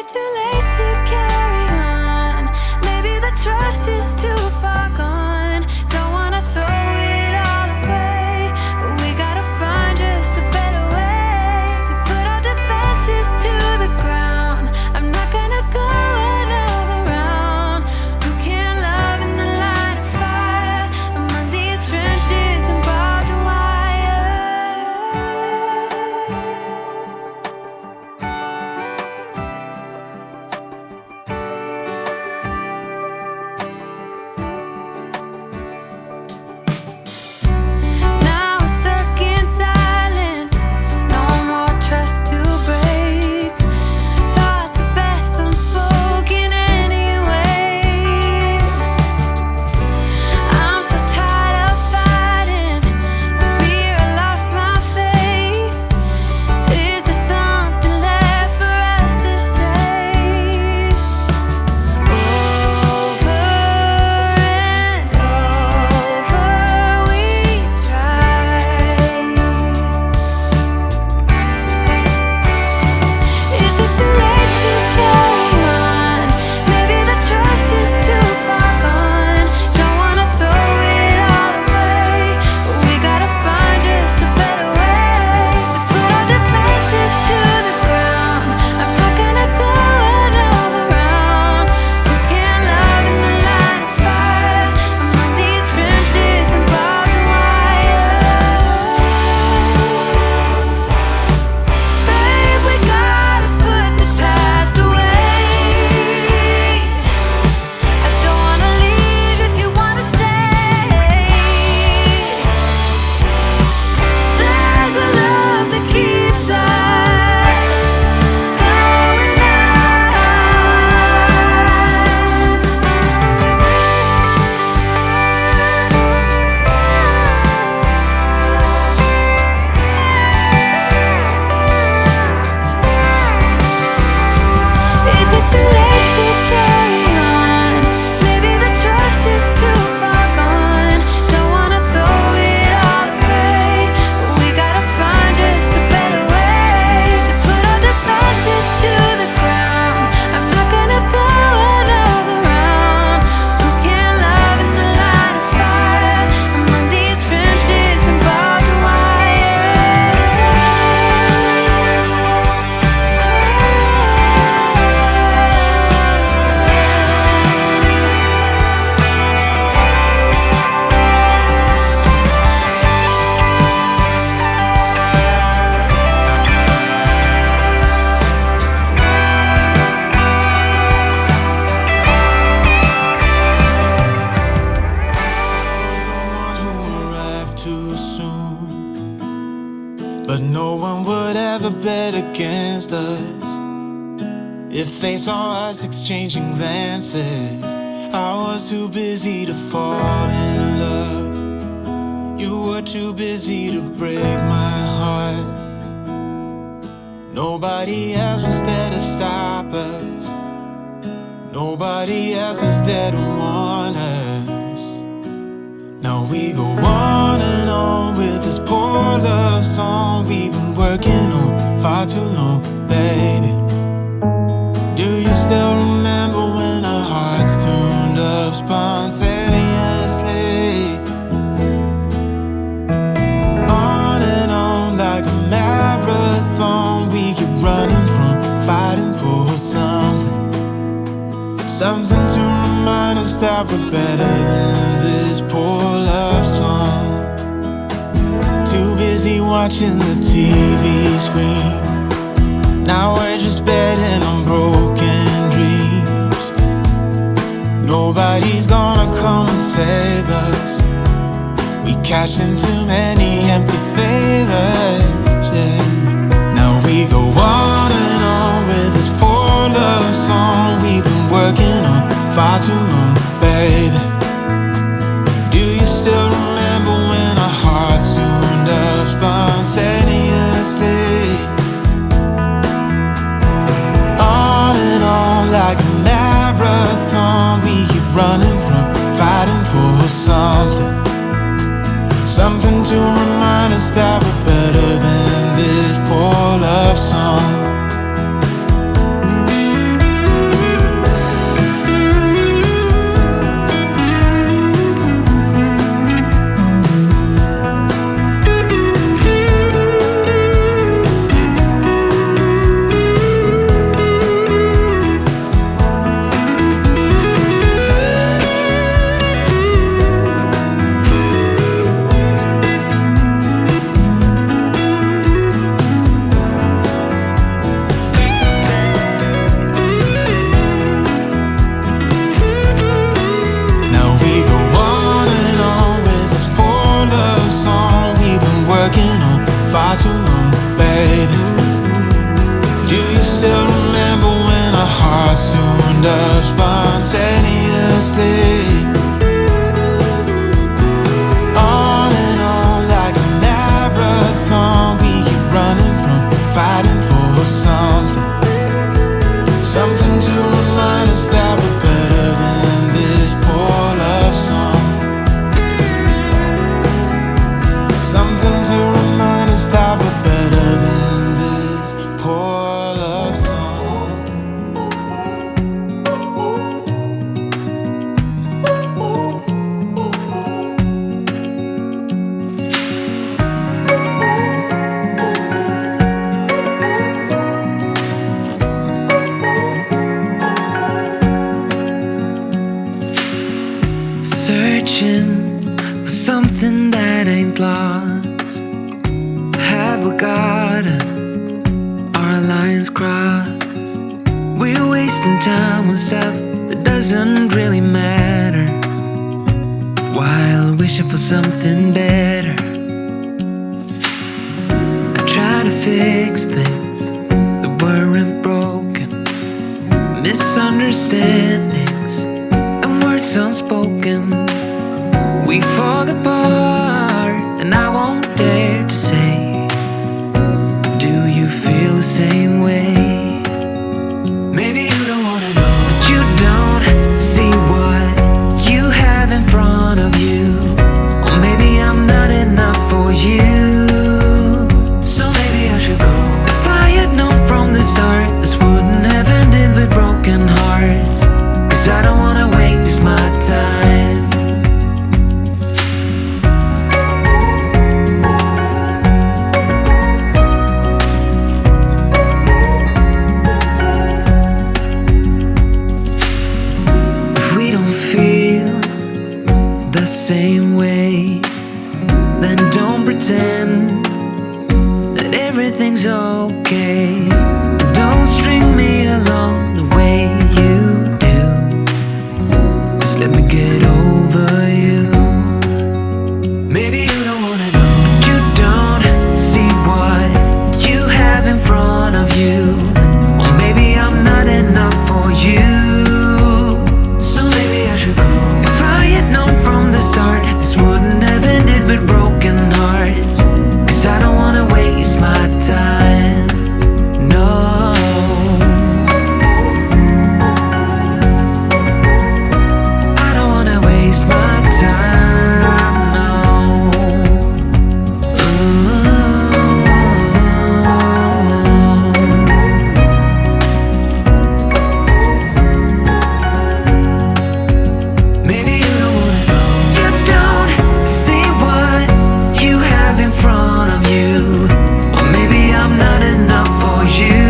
it too late to carry on? Maybe the trust is too far gone. Don't wanna throw it all away, but we gotta find just a better way to put our defenses to the ground. I'm not gonna go another round. Who can't love in the light of fire among these trenches and barbed wire? Now we're stuck in silence, no more trust to break. Thoughts are best unspoken anyway. I'm so tired of fighting. I fear I lost my faith. Is there something left for us to say? Over and over we tried. Is it too late to carry on? Maybe the trust is too far gone. Don't wanna throw it all away, but we gotta find just a better way to put our defenses to the ground. I'm not gonna go another round. Who can't love in the light of fire among these trenches and barbed wire? Babe, we gotta put the past away. I don't wanna leave if you wanna stay. There's a love that keeps us going on. Is it too late to carry on? Maybe the trust is too far gone. Don't wanna throw it all away, but we gotta find just a better way to put our defenses to the ground. I'm not gonna go another round. Who can't love in the light of fire among these trenches and barbed Was the one who arrived too soon, but no one would ever bet against us. If they saw us exchanging glances, I was too busy to fall in love. You were too busy to break my heart. Nobody else was there to stop us. Nobody else was there to warn us. Now we go on and on with this poor love song we've been working on far too long, baby. Do you still remember when our hearts tuned up spontaneously? On and on like a marathon, we keep running from fighting for something. Something to remind us that we're better than this poor love song. Too busy watching the TV screen. Now we're just betting on broken dreams. Nobody's gonna come and save us. We cash in too many empty favors, yeah. Now we go on and on with this poor love song we've been working on far too long, baby. Do you still remember when our hearts tuned up spontaneously? On and on like a marathon, we keep running from fighting for something. Something to remind us that we're better than this poor love song. end up spontaneously. On and on like a marathon, we keep running from fighting for something. Something to remind us that we're better than this poor love song. Something to remind us that we're better than this poor love song. Searching for something that ain't lost. Have we got our lines crossed? We're wasting time on stuff that doesn't really matter, while wishing for something better. I try to fix things that weren't broken, misunderstandings and words unspoken. We fall apart, and I won't dare to say, do you feel the same way? Maybe you don't wanna know, but you don't see what you have in front of you. Or maybe I'm not enough for you, so maybe I should go. If I had known from the start, this wouldn't have ended with broken hearts. 'Cause I don't wanna waste my time. Same way, then don't pretend that everything's okay. Don't string me along the way you do. Just let me get over you. Maybe you don't wanna know, but you don't see what you have in front of you. Or maybe I'm not enough for you, so maybe I should go. If I had known from the start, this wouldn't have ended with broken hearts. 'Cause I don't wanna waste my time, no. I don't wanna waste my time, no. Maybe you don't wanna know, you don't see what you have in front of you. Or maybe I'm not enough for you,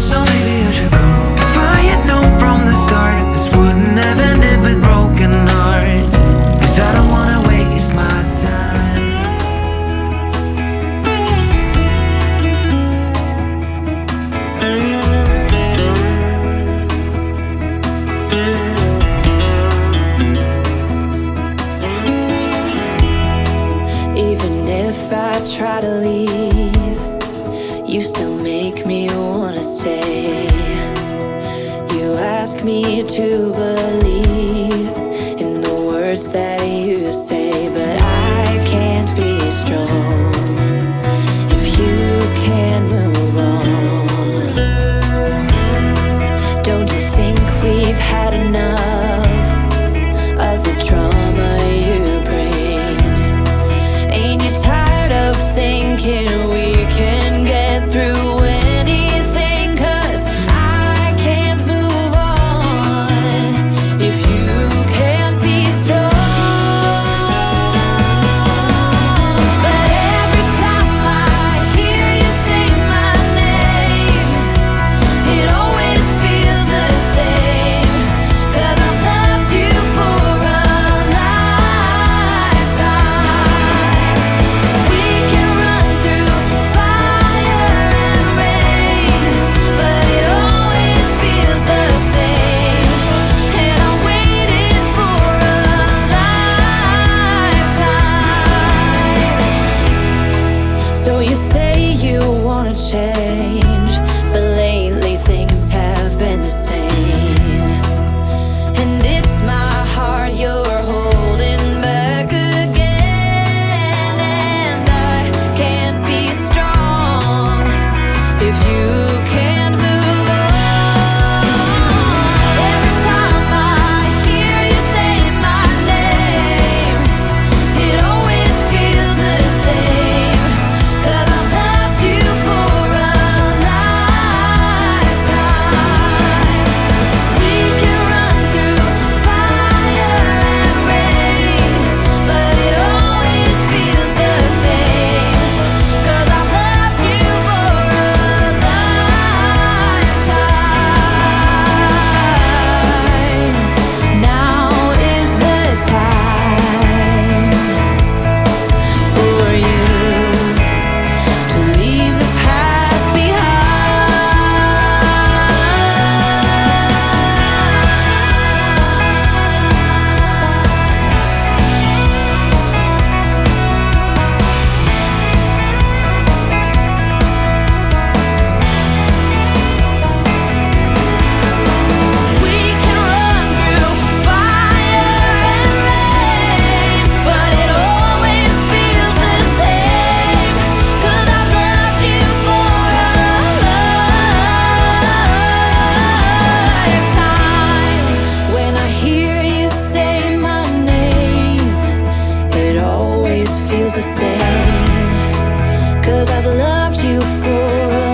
so maybe I should go. If I had known from the start, this wouldn't have ended with broken hearts. 'Cause I don't wanna waste my time. Even if I try to leave, you still make me wanna stay. You ask me to believe in the words that you say, but I can't be strong if you can't move on. Don't you think we've had enough of the trauma you bring? Ain't you tired of thinking we can get through anything? 'Cause I can't move on if you can't be strong. But every time I hear you say my 'cause I've loved you for a